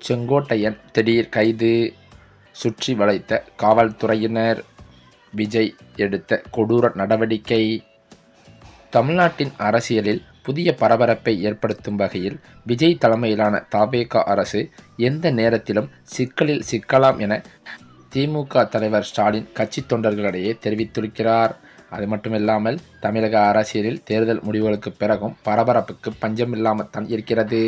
செங்கோட்டையன் திடீர் கைது, சுற்றி வளைத்த காவல்துறையினர், விஜய் எடுத்த கொடூர நடவடிக்கை. தமிழ்நாட்டின் அரசியலில் புதிய பரபரப்பை ஏற்படுத்தும் வகையில் விஜய் தலைமையிலான தவேகா அரசு எந்த நேரத்திலும் சிக்கலில் சிக்கலாம் என திமுக தலைவர் ஸ்டாலின் கட்சி தொண்டர்களிடையே தெரிவித்திருக்கிறார். அது மட்டுமில்லாமல் தமிழக அரசியலில் தேர்தல் முடிவுகளுக்கு பிறகும் பரபரப்புக்கு பஞ்சமில்லாமல் தான் இருக்கிறது.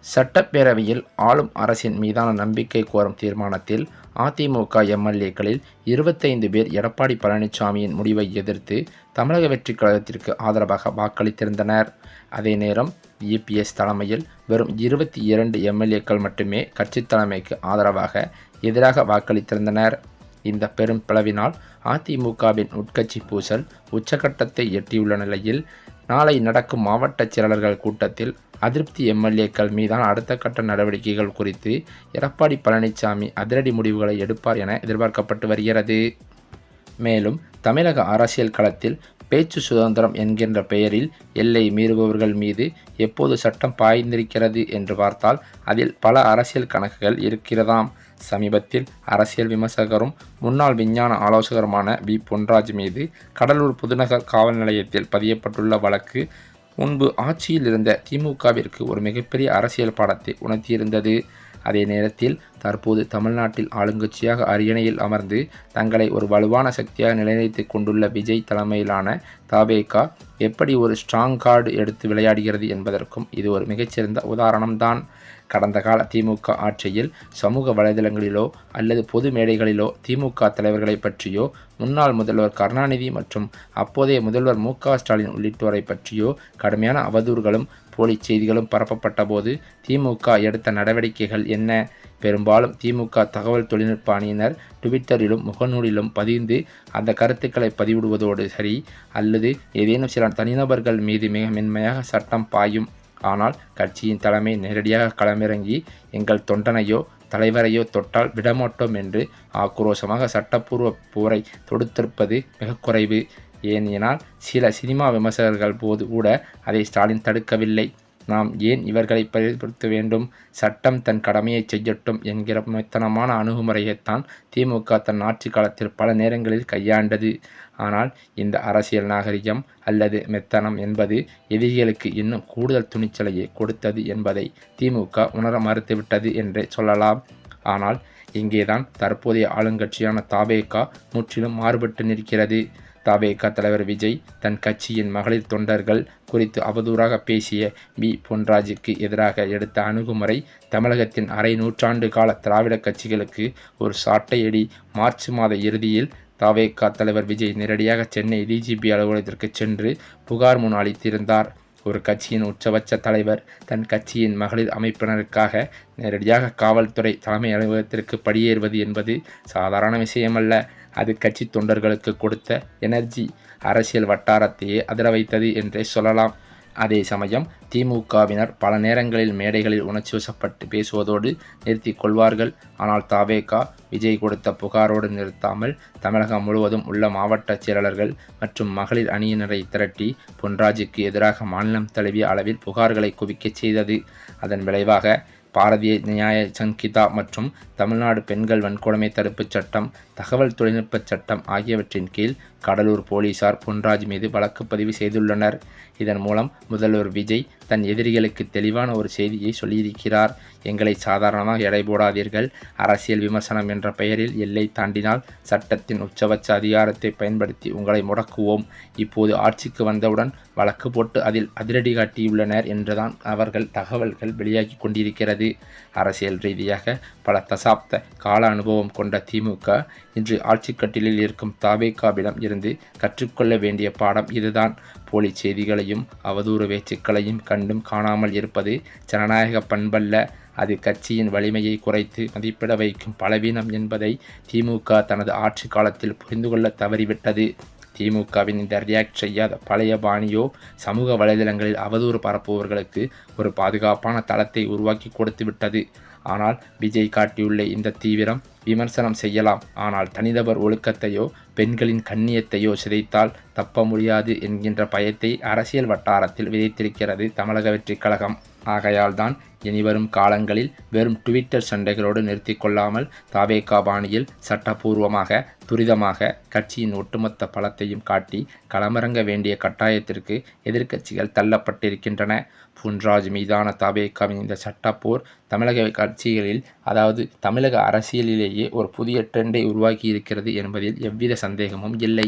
சட்டப்பேரவையில் ஆளும் அரசின் மீதான நம்பிக்கை கோரும் தீர்மானத்தில் அதிமுக எம்எல்ஏக்களில் 25 பேர் எடப்பாடி பழனிசாமியின் முடிவை எதிர்த்து தமிழக வெற்றிக் கழகத்திற்கு ஆதரவாக வாக்களித்திருந்தனர். அதே நேரம் இபிஎஸ் தலைமையில் வெறும் 22 எம்எல்ஏக்கள் மட்டுமே கட்சி தலைமைக்கு ஆதரவாக எதிராக வாக்களித்திருந்தனர். இந்த பெரும் பிளவினால் அதிமுகவின் உட்கட்சி பூசல் உச்சகட்டத்தை எட்டியுள்ள நிலையில் நாளை நடக்கும் மாவட்ட செயலாளர்கள் கூட்டத்தில் அதிருப்தி எம்எல்ஏக்கள் மீதான அடுத்த கட்ட நடவடிக்கைகள் குறித்து எடப்பாடி பழனிசாமி அதிரடி முடிவுகளை எடுப்பார் என எதிர்பார்க்கப்பட்டு வருகிறது. மேலும் தமிழக அரசியல் களத்தில் பேச்சு சுதந்திரம் என்கின்ற பெயரில் எல்லை மீறுபவர்கள் மீது எப்போது சட்டம் பாய்ந்திருக்கிறது என்று பார்த்தால் அதில் பல அரசியல் கணக்குகள் இருக்கிறதாம். சமீபத்தில் அரசியல் விமர்சகரும் முன்னாள் விஞ்ஞான ஆலோசகருமான பொன்ராஜ் மீது கடலூர் புதுநகர் காவல் நிலையத்தில் பதியப்பட்டுள்ள வழக்கு முன்பு ஆட்சியில் இருந்த திமுகவிற்கு ஒரு மிகப்பெரிய அரசியல் பாடத்தை உணர்த்தியிருந்தது. அதே நேரத்தில் தற்போது தமிழ்நாட்டில் ஆளுங்கட்சியாக அரியணையில் அமர்ந்து தங்களை ஒரு வலுவான சக்தியாக நிலைநிறுத்தி கொண்டுள்ள விஜய் தலைமையிலான தவேகா எப்படி ஒரு ஸ்ட்ராங் கார்டு எடுத்து விளையாடுகிறது என்பதற்கும் இது ஒரு மிகச்சிறந்த உதாரணம்தான். கடந்த கால திமுக ஆட்சியில் சமூக வலைதளங்களிலோ அல்லது பொது மேடைகளிலோ திமுக தலைவர்களை பற்றியோ முன்னாள் முதல்வர் கருணாநிதி மற்றும் அப்போதைய முதல்வர் மு.க.ஸ்டாலின் உள்ளிட்டோரை பற்றியோ கடுமையான அவதூறுகளும் போலி செய்திகளும் பரப்பப்பட்ட போது திமுக எடுத்த நடவடிக்கைகள் என்ன? பெரும்பாலும் திமுக தகவல் தொழில்நுட்ப அணியினர் ட்விட்டரிலும் முகநூலிலும் பதிந்து அந்த கருத்துக்களை பதிவிடுவதோடு சரி, அல்லது ஏதேனும் சில தனிநபர்கள் மீது மிக மென்மையாக சட்டம் பாயும். ஆனால் கட்சியின் தலைமை நேரடியாக களமிறங்கி எங்கள் தொண்டனையோ தலைவரையோ தொட்டால் விடமாட்டோம் என்று ஆக்ரோஷமாக சட்டப்பூர்வ போரை தொடுத்திருப்பது மிக குறைவு. ஏனெனால் சில சினிமா விமர்சகர்கள் போது கூட அதை ஸ்டாலின் தடுக்கவில்லை. நாம் ஏன் இவர்களை பயன்படுத்த வேண்டும்? சட்டம் தன் கடமையை செய்யட்டும் என்கிற மெத்தனமான அணுகுமுறையைத்தான் திமுக தன் ஆட்சி காலத்தில் பல நேரங்களில் கையாண்டது. ஆனால் இந்த அரசியல் நாகரிகம் அல்லது மெத்தனம் என்பது எதிரிகளுக்கு இன்னும் கூடுதல் துணிச்சலையே கொடுத்தது என்பதை திமுக உணர மறுத்துவிட்டது என்றே சொல்லலாம். ஆனால் இங்கேதான் தற்போதைய ஆளுங்கட்சியான தவேகா முற்றிலும் மாறுபட்டு நிற்கிறது. தவேகா தலைவர் விஜய் தன் கட்சியின் மகளிர் தொண்டர்கள் குறித்து அவதூறாக பேசிய பொன்ராஜுக்கு எதிராக எடுத்த அணுகுமுறை தமிழகத்தின் அரை நூற்றாண்டு கால திராவிட கட்சிகளுக்கு ஒரு சாட்டையடி. மார்ச் மாத இறுதியில் தவேகா தலைவர் விஜய் நேரடியாக சென்னை டிஜிபி அலுவலகத்திற்கு சென்று புகார் மனு அளித்திருந்தார். ஒரு கட்சியின் உச்சபட்ச தலைவர் தன் கட்சியின் மகளிர் அமைப்பினருக்காக நேரடியாக காவல்துறை தலைமை அலுவலகத்திற்கு படியேறுவது என்பது சாதாரண விஷயமல்ல. அது கட்சி தொண்டர்களுக்கு கொடுத்த எனர்ஜி அரசியல் வட்டாரத்தையே அதிர வைத்தது என்றே சொல்லலாம். அதே சமயம் திமுகவினர் பல நேரங்களில் மேடைகளில் உணர்ச்சி வசப்பட்டு பேசுவதோடு நிறுத்தி கொள்வார்கள். ஆனால் தவேகா விஜய் கொடுத்த புகாரோடு நிறுத்தாமல் தமிழகம் முழுவதும் உள்ள மாவட்ட செயலாளர்கள் மற்றும் மகளிர் அணியினரை திரட்டி பொன்ராஜுக்கு எதிராக மாநிலம் தழுவிய அளவில் புகார்களை குவிக்கச் செய்தது. அதன் விளைவாக பாரதிய நியாய சங்கிதா மற்றும் தமிழ்நாடு பெண்கள் வன்கொடுமை தடுப்புச் சட்டம், தகவல் தொழில்நுட்ப சட்டம் ஆகியவற்றின் கீழ் கடலூர் போலீசார் பொன்ராஜ் மீது வழக்கு பதிவு செய்துள்ளனர். இதன் மூலம் முதல்வர் விஜய் தன் எதிரிகளுக்கு தெளிவான ஒரு செய்தியை சொல்லியிருக்கிறார். எங்களை சாதாரணமாக எடை போடாதீர்கள். அரசியல் விமர்சனம் என்ற பெயரில் எல்லை தாண்டினால் சட்டத்தின் உச்சபட்ச அதிகாரத்தை பயன்படுத்தி உங்களை முடக்குவோம். இப்போது ஆட்சிக்கு வந்தவுடன் வழக்கு போட்டு அதில் அதிரடி காட்டியுள்ளனர் என்றுதான் அவர்கள் தகவல்கள் வெளியாகி கொண்டிருக்கிறது. அரசியல் ரீதியாக பல தசாப்த கால அனுபவம் கொண்ட திமுக இன்று ஆட்சிக்கட்டிலில் இருக்கும் தவேகாவிடம் இருந்து கற்றுக்கொள்ள வேண்டிய பாடம் இதுதான். போலி செய்திகளையும் அவதூறு பேச்சுக்களையும் கண்டும் காணாமல் இருப்பது ஜனநாயக பண்பல்ல. அது கட்சியின் வலிமையை குறைத்து மதிப்பிட வைக்கும் பலவீனம் என்பதை திமுக தனது ஆட்சி காலத்தில் புரிந்து கொள்ள தவறிவிட்டது. திமுகவின் இந்த ரியாக்ட் செய்யாத பழைய பாணியோ சமூக வலைதளங்களில் அவதூறு பரப்புபவர்களுக்கு ஒரு பாதுகாப்பான தளத்தை உருவாக்கி கொடுத்து விட்டது. ஆனால் விஜய் காட்டியுள்ள இந்த தீவிரம் விமர்சனம் செய்யலாம், ஆனால் தனிநபர் ஒழுக்கத்தையோ பெண்களின் கண்ணியத்தையோ சிதைத்தால் தப்ப முடியாது என்கின்ற பயத்தை அரசியல் வட்டாரத்தில் விதைத்திருக்கிறது தமிழக வெற்றிக் கழகம். ஆகையால் தான் இனிவரும் காலங்களில் வெறும் ட்விட்டர் சண்டைகளோடு நிறுத்தி கொள்ளாமல் தாவேகா பாணியில் சட்டபூர்வமாக துரிதமாக கட்சியின் ஒட்டுமொத்த பலத்தையும் காட்டி களமிறங்க வேண்டிய கட்டாயத்திற்கு எதிர்க்கட்சிகள் தள்ளப்பட்டிருக்கின்றன. பொன்ராஜ் மீதான தாவேகாவின் இந்த சட்டப்போர் தமிழக கட்சிகளில், அதாவது தமிழக அரசியலிலேயே ஒரு புதிய ட்ரெண்டை உருவாக்கி இருக்கிறது என்பதில் எவ்வித சந்தேகமும் இல்லை.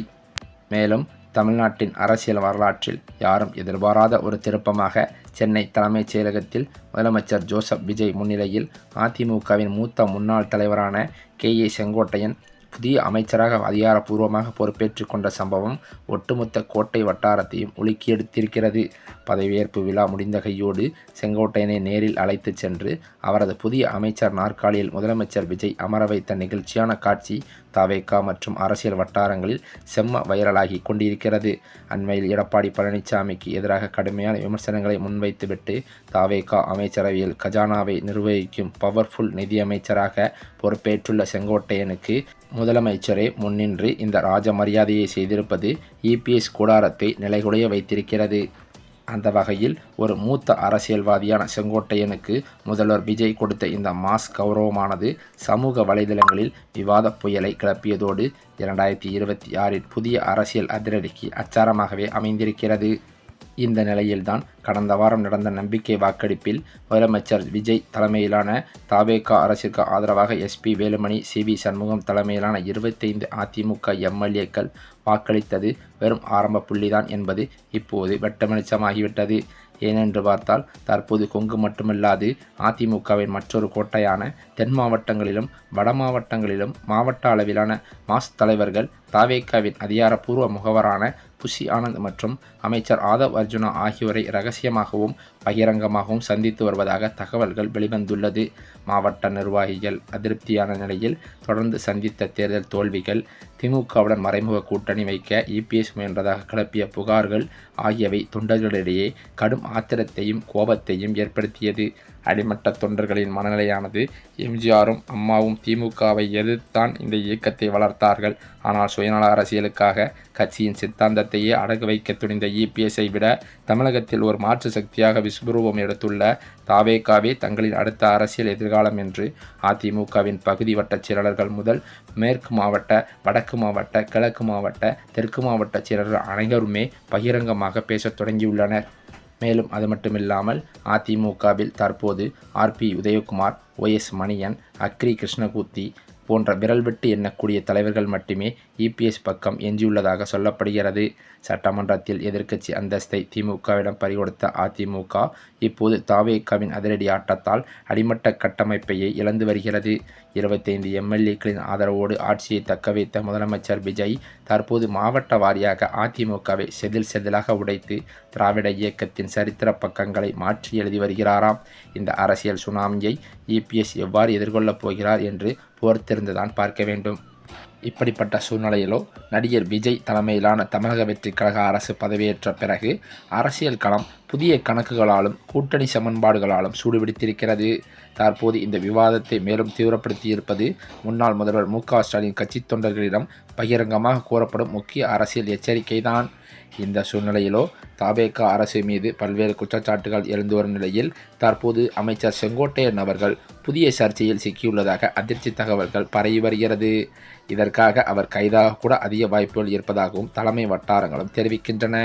மேலும் தமிழ்நாட்டின் அரசியல் வரலாற்றில் யாரும் எதிர்பாராத ஒரு திருப்பமாக சென்னை தலைமைச் செயலகத்தில் முதலமைச்சர் ஜோசப் விஜய் முன்னிலையில் அதிமுகவின் மூத்த முன்னாள் தலைவரான KA செங்கோட்டையன் புதிய அமைச்சராக அதிகாரப்பூர்வமாக பொறுப்பேற்றுக் கொண்ட சம்பவம் ஒட்டுமொத்த கோட்டை வட்டாரத்தையும் உலுக்கியெடுத்திருக்கிறது. பதவியேற்பு விழா முடிந்த கையோடு செங்கோட்டையனை நேரில் அழைத்து சென்று அவரது புதிய அமைச்சர் நாற்காலியில் முதலமைச்சர் விஜய் அமர வைத்த நிகழ்ச்சியான காட்சி தாவேகா மற்றும் அரசியல் வட்டாரங்களில் செம்ம வைரலாகி கொண்டிருக்கிறது. அண்மையில் எடப்பாடி பழனிசாமிக்கு எதிராக கடுமையான விமர்சனங்களை முன்வைத்துவிட்டு தாவேகா அமைச்சரவையில் கஜானாவை நிர்வகிக்கும் பவர்ஃபுல் நிதியமைச்சராக பொறுப்பேற்றுள்ள செங்கோட்டையனுக்கு முதலமைச்சரே முன்னின்று இந்த ராஜ மரியாதையை செய்திருப்பது EPS கூடாரத்தை நிலைகுலைய வைத்திருக்கிறது. அந்த வகையில் ஒரு மூத்த அரசியல்வாதியான செங்கோட்டையனுக்கு முதல்வர் விஜய் கொடுத்த இந்த மாஸ் கௌரவமானது சமூக வலைதளங்களில் விவாத புயலை கிளப்பியதோடு 2026 புதிய அரசியல் அதிரடிக்கு அச்சாரமாகவே அமைந்திருக்கிறது. இந்த நிலையில்தான் கடந்த வாரம் நடந்த நம்பிக்கை வாக்கெடுப்பில் முதலமைச்சர் விஜய் தலைமையிலான தாவேகா அரசிற்கு ஆதரவாக SP வேலுமணி, CV சண்முகம் தலைமையிலான 25 அதிமுக MLAக்கள் வாக்களித்தது வெறும் ஆரம்ப புள்ளிதான் என்பது இப்போது வெட்டவெளிச்சமாகிவிட்டது. ஏனென்று பார்த்தால் தற்போது கொங்கு மட்டுமல்லாது அதிமுகவின் மற்றொரு கோட்டையான தென் மாவட்டங்களிலும் வட மாவட்டங்களிலும் மாவட்ட அளவிலான மாஸ் தலைவர்கள் தாவேகாவின் அதிகாரப்பூர்வ முகவரான புஷி ஆனந்த் மற்றும் அமைச்சர் ஆதவ் அர்ஜுனா ஆகியோரை இரகசியமாகவும் பகிரங்கமாகவும் சந்தித்து வருவதாக தகவல்கள் வெளிவந்துள்ளது. மாவட்ட நிர்வாகிகள் அதிருப்தியான நிலையில் தொடர்ந்து சந்தித்த தேர்தல் தோல்விகள், திமுகவுடன் மறைமுக கூட்டணி வைக்க EPS முயன்றதாக கிளப்பிய புகார்கள் ஆகியவை தொண்டர்களிடையே கடும் ஆத்திரத்தையும் கோபத்தையும் ஏற்படுத்தியது. அடிமட்ட தொண்டர்களின் மனநிலையானது எம்ஜிஆரும் அம்மாவும் திமுகவை எதிர்த்தான் இந்த இயக்கத்தை வளர்த்தார்கள். ஆனால் சுயநல அரசியலுக்காக கட்சியின் சித்தாந்தத்தையே அடகு வைக்க துணிந்த EPSஐ விட தமிழகத்தில் ஒரு மாற்று சக்தியாக விஸ்வரூபம் எடுத்துள்ள தாவேகாவே தங்களின் அடுத்த அரசியல் எதிர்காலம் என்று அதிமுகவின் பகுதி வட்ட செயலாளர்கள் முதல் மேற்கு மாவட்ட, வடக்கு மாவட்ட, கிழக்கு மாவட்ட, தெற்கு மாவட்ட செயலாளர்கள் அனைவருமே பகிரங்கமாக பேசத் தொடங்கியுள்ளனர். மேலும் அது மட்டுமில்லாமல் அதிமுகவில் தற்போது RP உதயகுமார், OS மணியன், அக்ரி கிருஷ்ணகூர்த்தி போன்ற விரல் விட்டு எண்ணக்கூடிய தலைவர்கள் மட்டுமே EPS பக்கம் எஞ்சியுள்ளதாக சொல்லப்படுகிறது. சட்டமன்றத்தில் எதிர்க்கட்சி அந்தஸ்தை திமுகவிடம் பறிகொடுத்த அதிமுக இப்போது தாவேகாவின் அதிரடி ஆட்டத்தால் அடிமட்ட கட்டமைப்பையே இழந்து வருகிறது. 25 MLAக்களின் ஆதரவோடு ஆட்சியை தக்கவைத்த முதலமைச்சர் விஜய் தற்போது மாவட்ட வாரியாக அதிமுகவை செதில் செதிலாக உடைத்து திராவிட இயக்கத்தின் சரித்திர பக்கங்களை மாற்றி எழுதி வருகிறாராம். இந்த அரசியல் சுனாமியை EPS எவ்வாறு எதிர்கொள்ளப் போகிறார் என்று பொறுத்திருந்துதான் பார்க்க வேண்டும். இப்படிப்பட்ட சூழ்நிலையிலோ நடிகர் விஜய் தலைமையிலான தமிழக வெற்றி கழக அரசு பதவியேற்ற பிறகு அரசியல் களம் புதிய கணக்குகளாலும் கூட்டணி சமன்பாடுகளாலும் சூடுபிடித்திருக்கிறது. தற்போது இந்த விவாதத்தை மேலும் தீவிரப்படுத்தியிருப்பது முன்னாள் முதல்வர் MK ஸ்டாலின் கட்சி தொண்டர்களிடம் பகிரங்கமாக கூறப்படும் முக்கிய அரசியல் எச்சரிக்கைதான். இந்த சூழ்நிலையிலோ தாவேகா அரசு மீது பல்வேறு குற்றச்சாட்டுகள் எழுந்து வரும் நிலையில் தற்போது அமைச்சர் செங்கோட்டையன் அவர்கள் புதிய சர்ச்சையில் சிக்கியுள்ளதாக அதிர்ச்சி தகவல்கள் பரவி வருகிறது. இதற்காக அவர் கைதாக கூட அதிக வாய்ப்புகள் இருப்பதாகவும் தலைமை வட்டாரங்களும் தெரிவிக்கின்றன.